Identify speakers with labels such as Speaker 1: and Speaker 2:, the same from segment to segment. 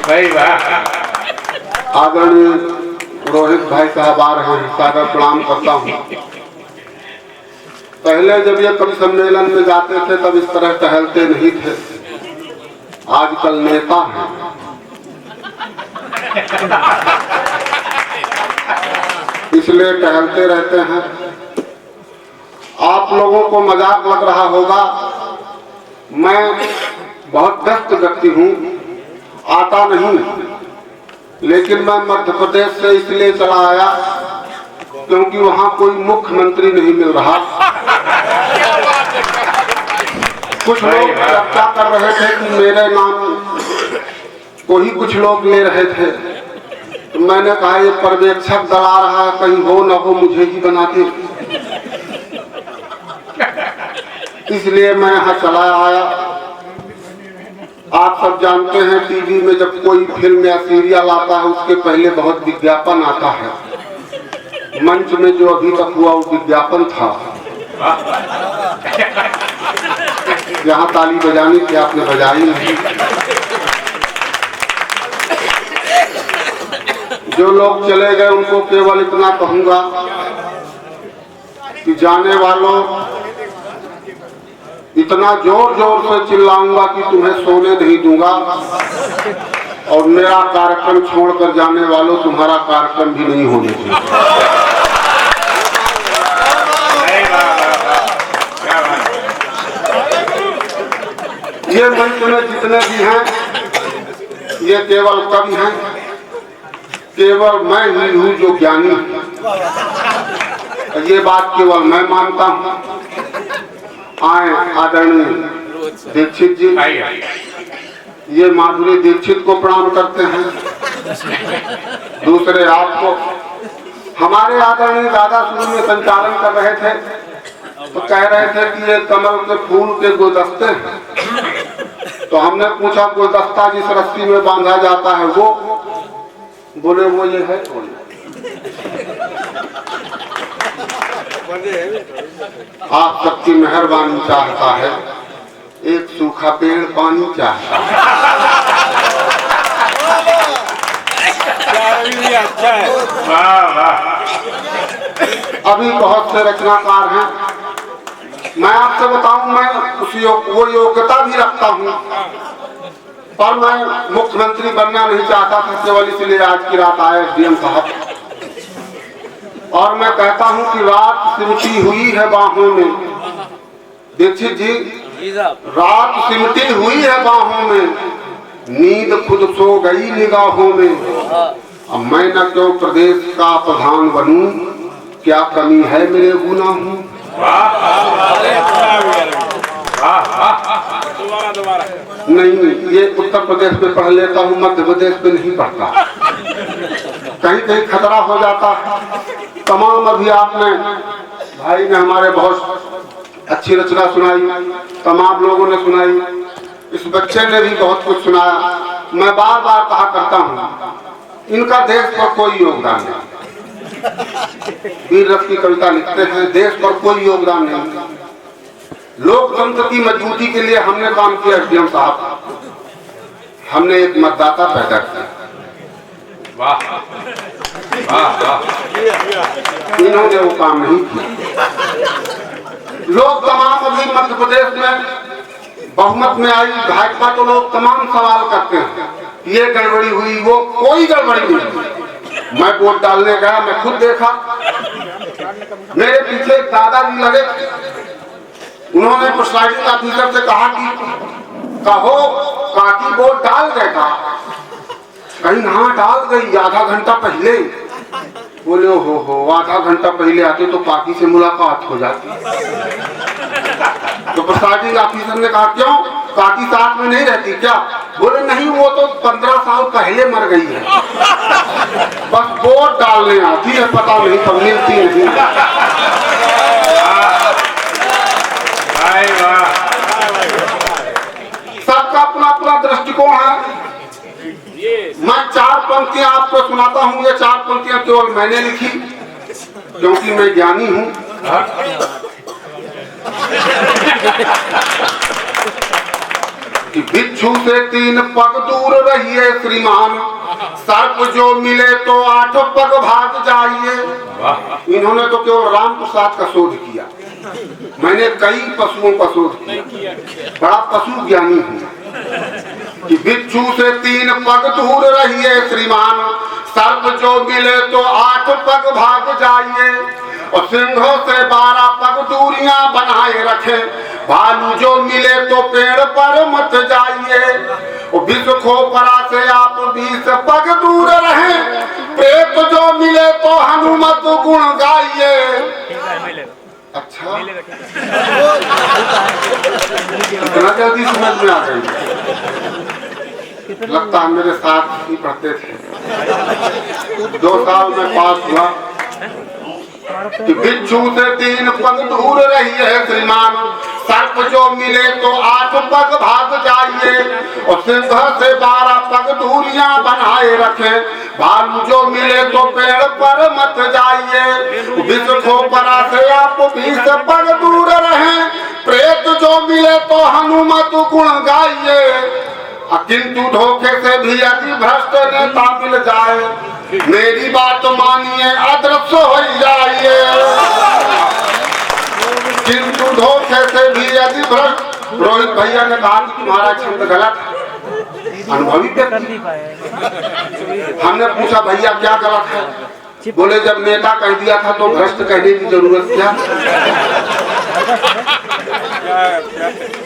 Speaker 1: भाई वाह।
Speaker 2: आदरणीय रोहित भाई साहब आ रहे हैं, सादर प्रणाम करता हूँ। पहले जब ये कवि सम्मेलन में जाते थे तब इस तरह टहलते नहीं थे, आजकल नेता हैं। इसलिए टहलते रहते हैं। आप लोगों को मजाक लग रहा होगा, मैं बहुत व्यस्त व्यक्ति हूँ, आता नहीं, लेकिन मैं मध्य प्रदेश से इसलिए चला आया क्योंकि वहाँ कोई मुख्यमंत्री नहीं मिल रहा। कुछ लोग चर्चा कर रहे थे कि मेरे नाम को ही कुछ लोग ले रहे थे, तो मैंने कहा ये पर्यवेक्षक दल आ रहा है, कहीं हो न हो मुझे ही बना दे, इसलिए मैं यहाँ चला आया। आप सब जानते हैं टीवी में जब कोई फिल्म या सीरियल आता है उसके पहले बहुत विज्ञापन आता है। मंच में जो अभी तक हुआ वो विज्ञापन था। यहाँ ताली बजानी थी, आपने बजाई नहीं। जो लोग चले गए उनको केवल इतना कहूंगा कि जाने वालों, इतना जोर जोर से चिल्लाऊंगा कि तुम्हें सोने नहीं दूंगा, और मेरा कार्यक्रम छोड़कर जाने वालों तुम्हारा कार्यक्रम भी नहीं होने चाहिए। ये मंच में जितने भी हैं ये केवल कवि हैं, केवल मैं ही हूँ जो ज्ञानी हूँ। ये बात केवल मैं मानता हूँ। आए आदरणीय दीक्षित जी, ये माधुरी दीक्षित को प्रणाम करते हैं। दूसरे आपको, हमारे आदरणीय दादा शुरू में संचालन कर रहे थे तो कह रहे थे कि ये कमल के फूल के गुलदस्ते हैं, तो हमने पूछा गुलदस्ता जिस रस्सी में बांधा जाता है वो, बोले वो ये है। आप सबकी मेहरबानी चाहता है, एक सूखा पेड़ पानी चाहता है। अभी बहुत से रचनाकार हैं, मैं आपसे बताऊं, मैं वो योग्यता भी रखता हूं, पर मैं मुख्यमंत्री बनना नहीं चाहता था, केवल इसलिए आज की रात आए एसडीएम साहब। और मैं कहता हूं कि रात सिमटी हुई है बाहों में, दीक्षित जी, रात सिमटी हुई है बाहों में, नींद खुद सो गई निगाहों में। अब मैं न क्यों प्रदेश का प्रधान बनूं, क्या कमी है मेरे गुनाहों। नहीं, ये उत्तर प्रदेश में पढ़ लेता हूँ, मध्य प्रदेश में नहीं पढ़ता, कहीं कहीं खतरा हो जाता है। तमाम अभी आपने, भाई ने हमारे बहुत अच्छी रचना सुनाई, तमाम लोगों ने सुनाई, इस बच्चे ने भी बहुत कुछ सुनाया। मैं बार बार कहा करता हूँ, इनका देश पर कोई योगदान नहीं। वीर रस की कविता लिखते हैं, देश पर कोई योगदान नहीं। लोकतंत्र की मजबूती के लिए हमने काम किया एसडीएम साहब, हमने एक मतदाता पैदा किया। वाह वाह वाह, इन्होंने वो काम नहीं किया। लोग तमाम अभी मध्य प्रदेश में बहुमत में आई भाजपा, तो लोग तमाम सवाल करते हैं, ये गड़बड़ी हुई, वो कोई गड़बड़ी नहीं। मैं वोट डालने गया, मैं खुद देखा, मेरे पीछे दादाजी लगे, उन्होंने प्रिसाइडिंग ऑफिसर से कहा कि कहो काकी वोट डाल देगा, कहीं हाँ डाल गई आधा घंटा पहले। बोले हो आधा घंटा पहले आते तो काकी से मुलाकात हो जाती। तो प्रिसाइडिंग ऑफिसर ने कहा क्यों, काकी साथ में नहीं रहती क्या? बोले नहीं, वो तो 15 साल पहले मर गई है, बस वोट डालने आती है, पता नहीं कब मिलती नहीं। सबका अपना अपना दृष्टिकोण है। मैं 4 पंक्तियां आपको सुनाता हूँ, ये 4 पंक्तियां केवल मैंने लिखी क्योंकि मैं ज्ञानी हूँ। कि बिच्छू से 3 पग दूर रहिए श्रीमान, सर्प जो मिले तो 8 पग भाग जाइए। इन्होंने तो केवल राम प्रसाद का शोध किया, मैंने कई पशुओं का शोध किया, बड़ा पशु ज्ञानी हूँ। कि बिच्छू से 3 पग दूर रहिए श्रीमान, सर्प जो मिले तो 8 पग भाग जाइए। और सिंहों से 12 पग दूरियां बनाए रखे, भालू जो मिले तो पेड़ पर मत जाइए। और विश्व खोपरा से आप 20 पग दूर रहे, प्रेत जो मिले तो हनुमत गुण गाइए। अच्छा, इतना जल्दी समझ में आ गई, लगता है मेरे साथ ही पढ़ते थे। 2 साल में पास हुआ। कि बिच्छू से 3 पग दूर रहिए श्रीमान, सर्प जो मिले तो 8 पग भाग जाइए। और सिंह से 12 पग दूरियां बनाए रखे, भालू जो मिले तो पेड़ पर मत जाइए। विश्व खोपरा से आप 20 पग दूर रहे, प्रेत जो मिले तो हनुमत गुण गाइए। किंतु धोखे से भी यदि भ्रष्ट नेता मिल जाए, मेरी बात मानिए अदृश्य हो जाइए। किंतु धोखे से भी यदि भ्रष्ट, रोहित भैया ने कहा कि तुम्हारा छंद गलत है, अनुभवी व्यक्ति। हमने पूछा भैया क्या गलत है? बोले जब नेता कह दिया था तो भ्रष्ट कहने की जरूरत क्या?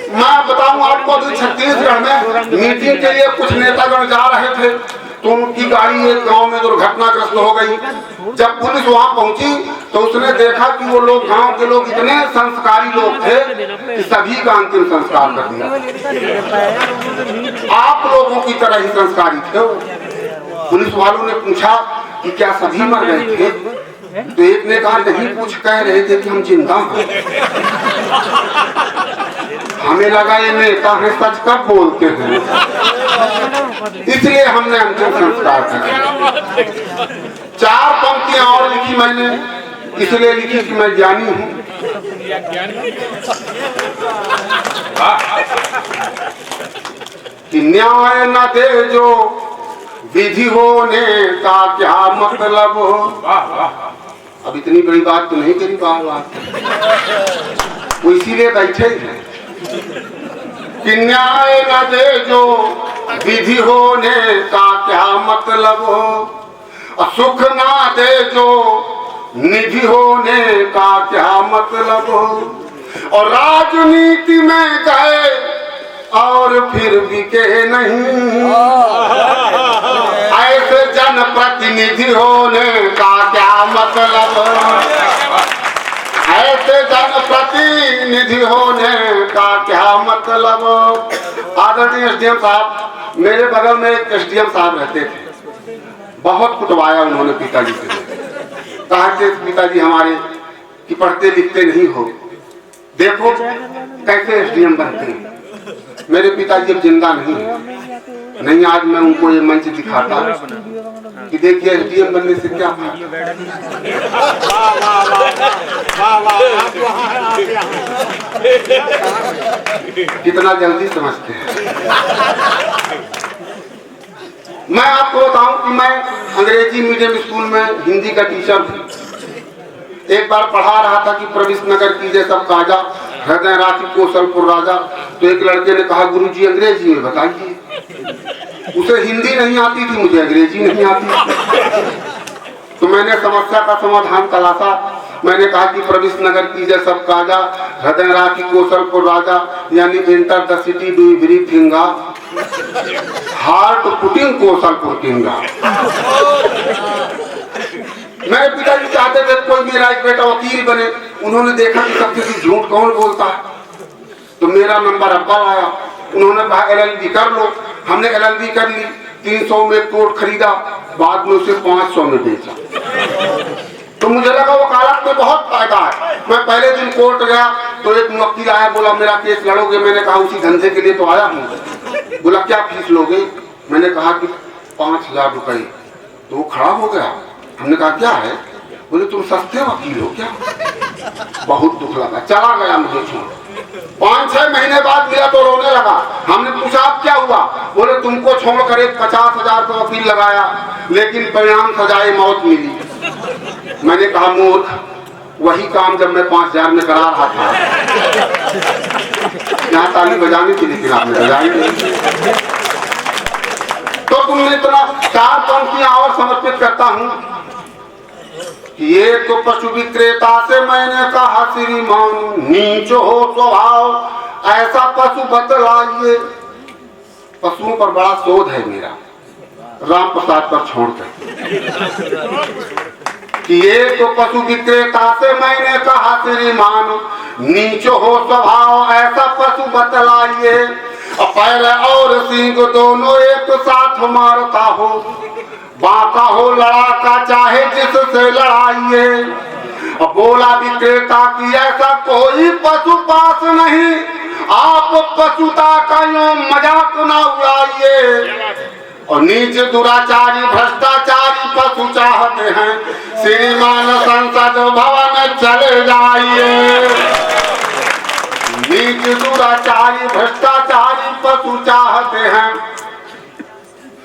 Speaker 2: मैं बताऊं आपको, अभी छत्तीसगढ़ में मीटिंग के लिए कुछ नेतागण जा रहे थे, तो उनकी गाड़ी एक गांव में दुर्घटनाग्रस्त हो गई। जब पुलिस वहां पहुंची तो उसने देखा कि वो लोग, गांव के लोग इतने संस्कारी लोग थे कि सभी का अंतिम संस्कार कर दिया। आप लोगों की तरह ही संस्कारी थे। पुलिस वालों ने पूछा कि क्या सभी मर गए थे? तो एक ने कहा नहीं, कुछ कह रहे थे कि हम जिंदा हैं। हमें लगा ये नेता है, सच कब बोलते हैं, इसलिए हमने अंतिम संस्कार किया। 4 पंक्तियां और लिखी मैंने, इसलिए लिखी कि मैं ज्ञानी हूँ। कि न्याय न दे जो विधि होने का क्या मतलब हो। अब इतनी बड़ी बात तो नहीं करी बार वो इसीलिए बैठे हैं कि न्याय न दे जो विधि होने का क्या मतलब हो, और सुख ना दे जो निधि होने का क्या मतलब हो। और राजनीति में गए और फिर बिके नहीं, ऐसे जनप्रतिनिधि होने का क्या मतलब हो। ऐसे जनप्रतिनिधि होने का क्या मतलब। आदरणीय एसडीएम साहब, मेरे बगल में एक एसडीएम साहब रहते थे, बहुत कुटवाया उन्होंने पिताजी से। कहा कि पिताजी हमारे कि पढ़ते लिखते नहीं हो, देखो कैसे एसडीएम बनते हैं। मेरे पिताजी अब जिंदा नहीं, आज मैं उनको ये मंच दिखाता कि देखिए एसडीएम बनने से क्या फायदा। कितना जल्दी समझते हैं। मैं आपको बताऊं कि मैं अंग्रेजी मीडियम स्कूल में हिंदी का टीचर हूँ। एक बार पढ़ा रहा था कि प्रविश नगर कीजिए सब काजा, हृदय राशि कौशलपुर राजा। तो एक लड़के ने कहा गुरुजी अंग्रेजी में बताइए। उसे हिंदी नहीं आती थी, मुझे अंग्रेजी नहीं आती। तो मैंने समस्या का समाधान तलाशा। मैंने कहा कि प्रविश नगर कीजिए सब काजा, हृदय राशि कौशलपुर राजा, यानी enter the city do everything, heart putting Kaushalpur किंगा। मेरे पिताजी चाहते थे कोई मेरा एक बेटा वकील बने। उन्होंने देखा कि सब किसी झूठ कौन बोलता है, तो मेरा नंबर अब्बल आया। उन्होंने कहा LLB कर लो। हमने LLB कर ली, 300 में कोर्ट खरीदा, बाद में उसे 500 में बेचा। तो मुझे लगा वकालत में बहुत फायदा है। मैं पहले दिन कोर्ट गया तो एक वकील आया, बोला मेरा केस लड़ोगे? मैंने कहा उसी धंधे के लिए तो आया हूँ। बोला क्या फीस लोगे? मैंने कहा कि 5000 रुपए। तो वो खड़ा हो गया। हमने कहा क्या है? बोले तुम सस्ते वकील हो क्या? बहुत दुख लगा, चला गया मुझे छोड़। 5-6 महीने बाद मिला तो रोने लगा। हमने पूछा अब क्या हुआ? बोले तुमको छोड़कर एक 50,000 का वकील लगाया, लेकिन परिणाम सजाए मौत मिली। मैंने कहा मूर्ख, वही काम जब मैं 5,000 में करा रहा था। यहाँ ताली बजानी थी लेकिन आपने बजाई नहीं। तो तुमने इतना 4 पंक्तियां और समर्पित करता हूँ। ये तो पशु विक्रेता से मैंने कहा श्रीमान नीच हो स्वभाव, ऐसा पशु बतलाइए। पशुओं पर बड़ा शोध है मेरा, राम प्रसाद पर छोड़कर। ये तो पशु विक्रेता से मैंने कहा श्रीमान नीच हो स्वभाव, ऐसा पशु बतलाइए। पैर और सींग दोनों एक साथ मारता हो, बाका हो लड़ाका चाहे जिससे लड़ाइए। बोला विक्रेता की ऐसा कोई पशु पास नहीं, आप पशुता का यूं मजाक ना उड़ाइए। और नीच दुराचारी भ्रष्टाचारी पशु चाहते हैं, श्रीमान संसद भवन चले जाइए। नीच दुराचारी भ्रष्टाचारी पशु चाहते हैं,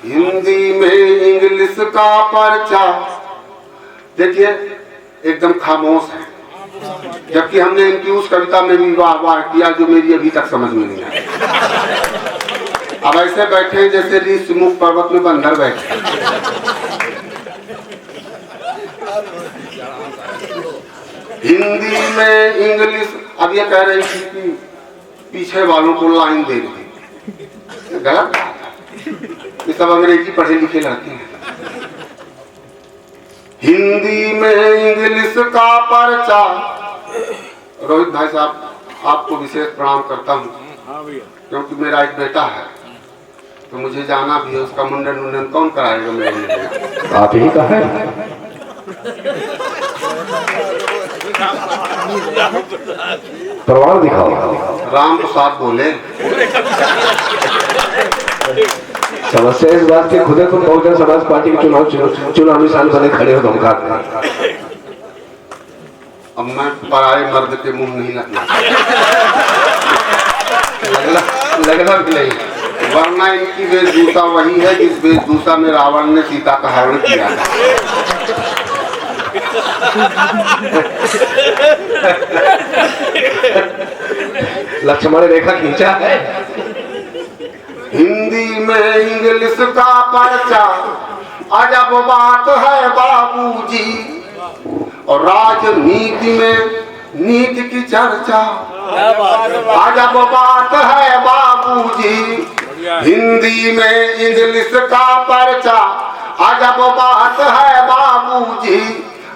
Speaker 2: हिंदी में इंग्लिश का पर्चा। देखिए एकदम खामोश है, जबकि हमने इनकी उस कविता में भी वाह किया जो मेरी अभी तक समझ में नहीं आई। अब ऐसे बैठे जैसे ऋषि मुख पर्वत में बंदर बैठे। हिंदी में इंग्लिश, अब ये कह रही थी कि पीछे वालों को लाइन दे दी, गलत। ये सब अंग्रेजी पढ़े लिखे लड़के हैं। हिंदी में इंग्लिश का पर्चा। रोहित भाई साहब आपको विशेष प्रणाम करता हूँ, क्योंकि मेरा एक बेटा है तो मुझे जाना भी है। उसका मुंडन कौन कराएगा मेरे लिए?
Speaker 1: आप ही का है। प्रमाण दिखाओ।
Speaker 2: राम प्रसाद बोले।
Speaker 1: समस्या इस बात की खुदे तुम बहुजन समाज पार्टी के चुनावी साल बने खड़े हो धमका।
Speaker 2: अब मैं पराए मर्द के मुंह नहीं लगना भी नहीं, वरना इनकी वेशभूषा वही है जिस वेशभूषा में रावण ने सीता का हरण किया था।
Speaker 1: लक्ष्मण रेखा खींचा है।
Speaker 2: हिंदी में इंग्लिश का पर्चा, अजब बात है बाबूजी। और राजनीति में नीति की चर्चा, अजब बात है बाबूजी। हिंदी में इंग्लिश का पर्चा, अजब बात है बाबूजी।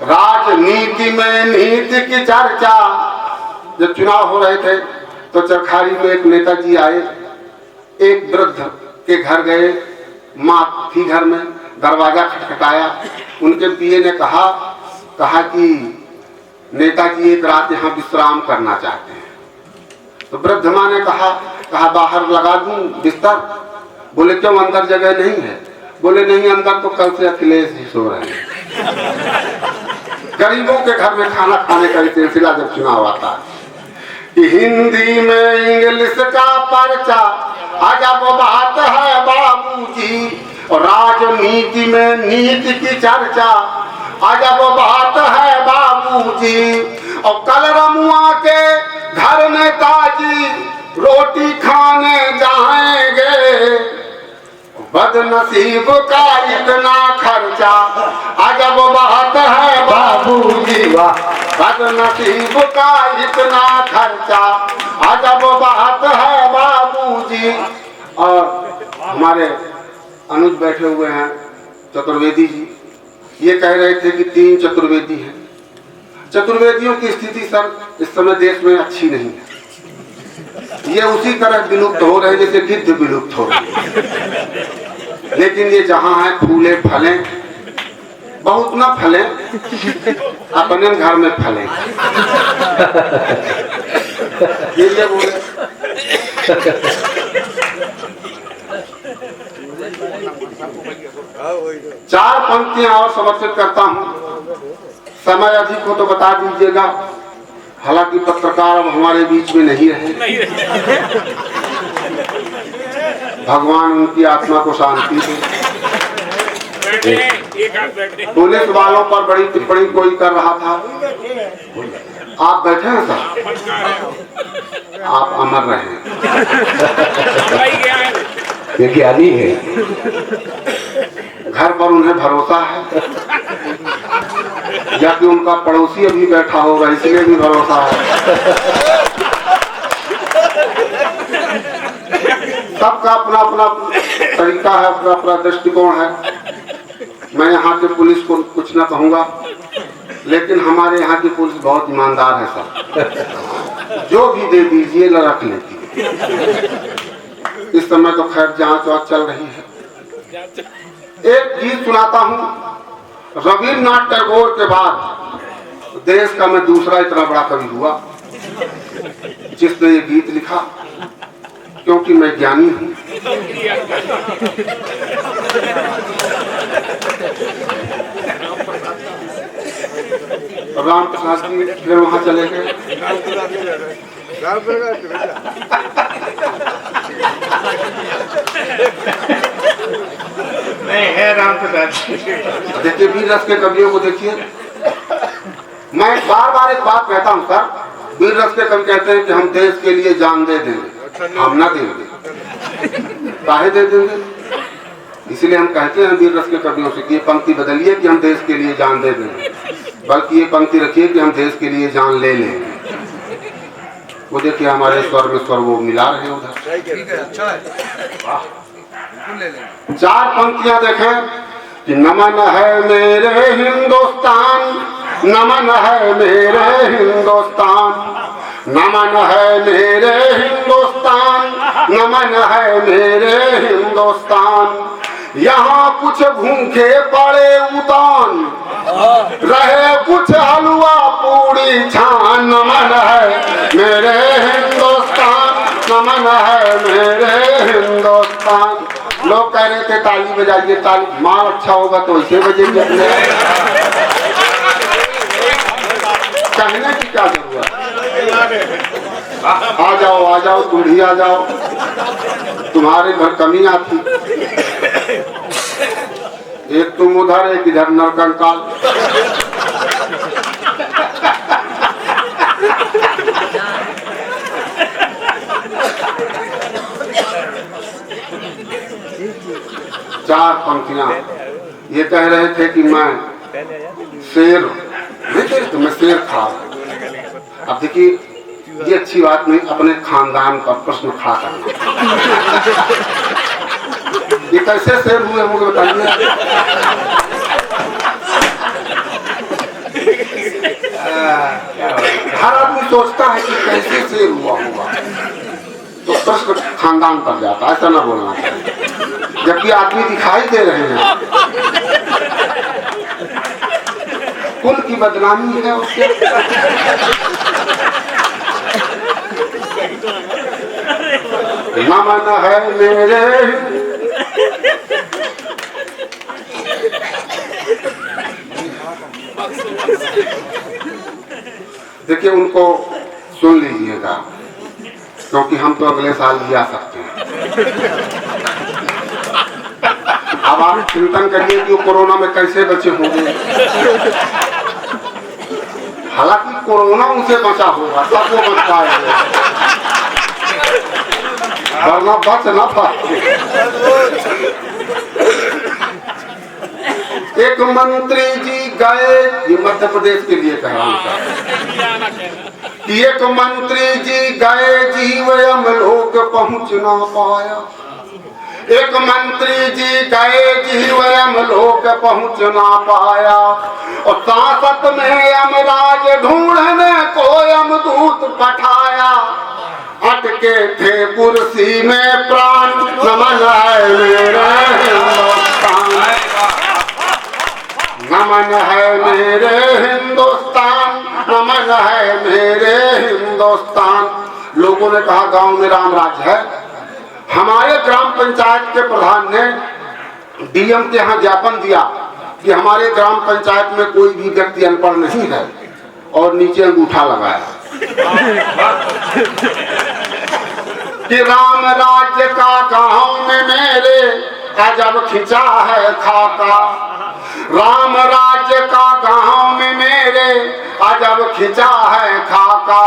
Speaker 2: राजनीति में नीति की चर्चा। जब चुनाव हो रहे थे तो चरखारी में एक नेताजी आए, एक वृद्ध के घर गए, माँ थी घर में, दरवाजा खटखटाया। उनके पिए ने कहा कि नेताजी एक रात यहाँ विश्राम करना चाहते हैं। तो वृद्ध माँ ने कहा बाहर लगा दूं बिस्तर? बोले क्यों, अंदर जगह नहीं है? बोले नहीं, अंदर तो कल से अखिलेश ही सो रहे हैं। गरीबों के घर में खाना खाने का सिलसिला जब चुनाव आता है। हिंदी में इंग्लिश का पर्चा, अजब बात है बाबूजी। और राजनीति में नीति की चर्चा, अजब बात है बाबूजी। और कल रमुआ के घर नेताजी रोटी खाने जाएंगे, बदनसीब का इतना खर्चा, अजब बात है बाबूजी। बदनसीब का इतना खर्चा, अजब बात है बाबूजी। और हमारे अनुज बैठे हुए हैं चतुर्वेदी जी, ये कह रहे थे कि 3 चतुर्वेदी हैं। चतुर्वेदियों की स्थिति सर इस समय देश में अच्छी नहीं है। ये उसी तरह विलुप्त हो रहे जैसे गिद्ध विलुप्त हो रहे। लेकिन ये जहाँ है फूले फले, बहुत ना फले, अपने घर में फले। ये बोले। 4 पंक्तियां और समर्पित करता हूं, समय अधिक हो तो बता दीजिएगा। हालांकि पत्रकार अब हमारे बीच में नहीं रहे, भगवान उनकी आत्मा को शांति दे। पुलिस वालों पर बड़ी टिप्पणी कोई कर रहा था। आप बैठे हैं सर, आप अमर रहे,
Speaker 1: ये ज्ञानी है।
Speaker 2: घर पर उन्हें भरोसा है या कि उनका पड़ोसी अभी बैठा होगा इसलिए भी भरोसा है। सबका अपना अपना तरीका है, अपना अपना दृष्टिकोण है। मैं यहाँ के पुलिस को कुछ ना कहूँगा, लेकिन हमारे यहाँ की पुलिस बहुत ईमानदार है सर, जो भी दे दीजिए न रख लेती है। इस समय तो खैर जांच वांच चल रही है। एक गीत सुनाता हूँ। रविन्द्रनाथ टैगोर के बाद देश का मैं दूसरा इतना बड़ा कवि हुआ जिसने ये गीत लिखा, क्योंकि मैं ज्ञानी हूँ। राम प्रसाद जी फिर वहां चले गए।
Speaker 3: नहीं है राम प्रसाद।
Speaker 2: देखिए वीर रस के कवियों को देखिए। मैं बार बार एक बात कहता हूँ सर, वीर रस के कवि कहते हैं कि हम देश के लिए जान दे देंगे, हम ना देंगे। काहे दे देंगे? इसलिए हम कहते हैं वीर रस के कवियों से कि ये पंक्ति बदलिए कि हम देश के लिए जान दे देंगे, बल्कि ये पंक्ति रखिए कि हम देश के लिए जान ले लेंगे। वो देखिए हमारे स्वर में स्वर वो मिला रहे उधर।
Speaker 3: अच्छा है,
Speaker 2: चार पंक्तियां देखें कि नमन है मेरे हिंदुस्तान, नमन है मेरे हिंदुस्तान, नमन है मेरे हिंदुस्तान, नमन है मेरे हिंदुस्तान। यहाँ कुछ भूखे पड़े उतान, रहे कुछ हलवा पूरी छान। नमन है मेरे हिंदुस्तान, नमन है मेरे हिंदुस्तान। लोग कह रहे थे ताली बजाइए, ताली माल अच्छा होगा तो इसे बजेंगे। कहने की क्या जरूरत? आ जाओ तुम भी आ जाओ, तुम्हारे घर कमियां थी। एक तुम उधर, एक इधर नरकंकाल। चार पंक्तियां ये कह रहे थे कि मैं शेर नहीं, मैं शेर था। अब देखिए ये अच्छी बात नहीं, अपने खानदान पर प्रश्न खड़ा करना। ये कैसे शेर हुए मुझे बताइए। हर आदमी सोचता है कि कैसे शेर हुआ होगा, तो प्रश्न खानदान पर जाता, ऐसा ना बोलना चाहिए। जबकि आदमी दिखाई दे रहे हैं, कुल की बदनामी है उसके। नमन है मेरे, देखिए उनको सुन लीजिएगा, क्योंकि हम तो अगले साल भी आ सकते हैं। अब आप चिंतन करिए कि कोरोना में कैसे बचे होंगे। हालांकि कोरोना उनसे बचा होगा, सब वो बच पाएंगे, वरना बच न पाएंगे। एक मंत्री जी गए, ये मध्य प्रदेश के लिए कह रहा हूं कि एक मंत्री जी गए जीवयम लोक पहुंच ना पाया। एक मंत्री जी गए जीवयम लोक पहुंच ना पाया, और सांसद में यमराज ढूंढने को यमदूत पठाया। अटके थे कुर्सी में प्राण, नमन है मेरे हिंदुस्तान, नमन है मेरे हिंदुस्तान, नमन है मेरे हिंदुस्तान। लोगों ने कहा गांव में राम राज है। हमारे ग्राम पंचायत के प्रधान ने डीएम के यहाँ ज्ञापन दिया कि हमारे ग्राम पंचायत में कोई भी व्यक्ति अनपढ़ नहीं है, और नीचे अंगूठा लगाया। कि राम राज्य का गांव में मेरे अजब खिंचा है खाका। राम राज्य का गांव में मेरे अजब खिंचा है खाका।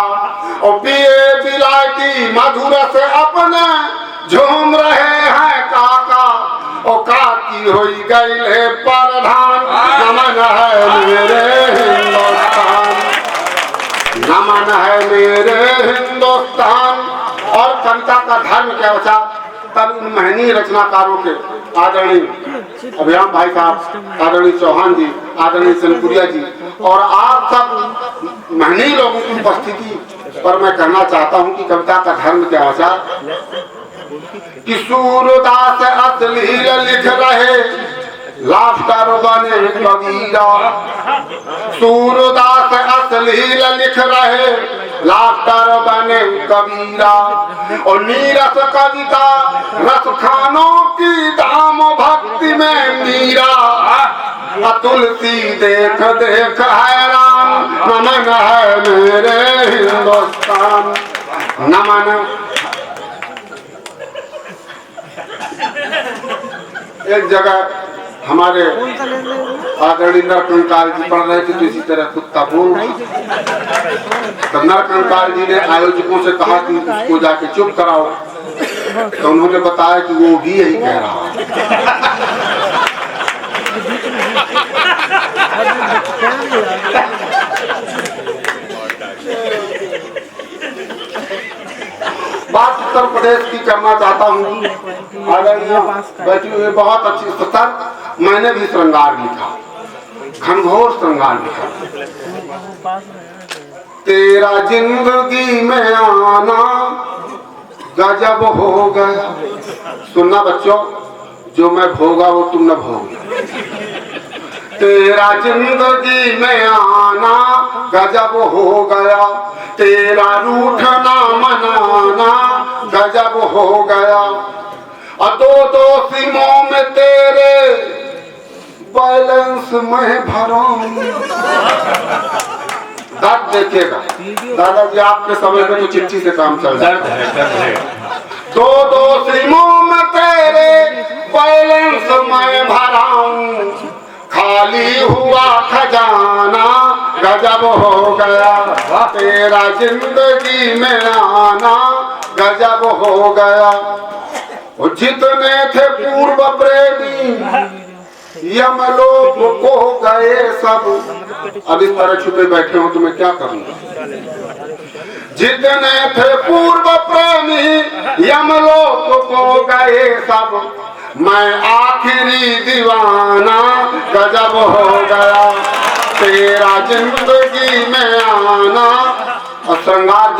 Speaker 2: और पिए बिलायती मधुर से अपने झूम रहे हैं काका। और काकी हुई गई है प्रधान। नमन है मेरे हिंदुस्तान, नमन है मेरे हिंदुस्तान। और कविता का धर्म क्या बचा? तब इन महनीय रचनाकारों के आदरणीय अभिराम भाई साहब, आदरणीय चौहान जी, आदरणीय चनपुरिया जी और आप सब महनीय लोगों की उपस्थिति पर मैं कहना चाहता हूं कि कविता का धर्म क्या बचा? कि सूरदास अश्लील लिख रहे लाफ्टर बने कबीरा। सूरदास अश्लील लिख रहे लाफ्टर बने कबीरा। और नीरस कविता रस खानों की धाम भक्ति में मीरा। तुलसी देख देख हैरान। नमन है मेरे हिंदुस्तान, नमन। एक जगह हमारे आदरणीय नरकंकाल जी पढ़ रहे थे तो इसी तरह कुत्ता बोल तो नरकंकाल जी ने आयोजकों से कहा कि उसको जाके चुप कराओ। तो उन्होंने बताया कि वो भी यही कह रहा है। बात उत्तर प्रदेश की करना चाहता हूँ। बैठी हुई बहुत अच्छी सतर। मैंने भी श्रृंगार लिखा, घनघोर श्रृंगार लिखा। तेरा जिंदगी में आना गजब हो गया। सुनना बच्चों, जो मैं भोगा वो तुम न भोग। तेरा जिंदगी में आना गजब हो गया। तेरा रूठना मनाना गजब हो गया। और दो सिमों में तेरे बैलेंस में भराऊं। दर्द देखिएगा दादाजी, आपके समय में तो चिट्ठी से काम चल रहा है। दो सिमों में तेरे बैलेंस में भराऊं। खाली हुआ खजाना गजब हो गया। तेरा जिंदगी में आना गजब हो गया। और जितने थे पूर्व प्रेमी यमलोक को गए सब। अब इस तरह छुपे बैठे हो तो मैं क्या करूंगा? जितने थे पूर्व प्रेमी यमलोक को गए सब। मैं आखिरी दीवाना गजब हो गया। तेरा जिंदगी में आना। और श्रृंगार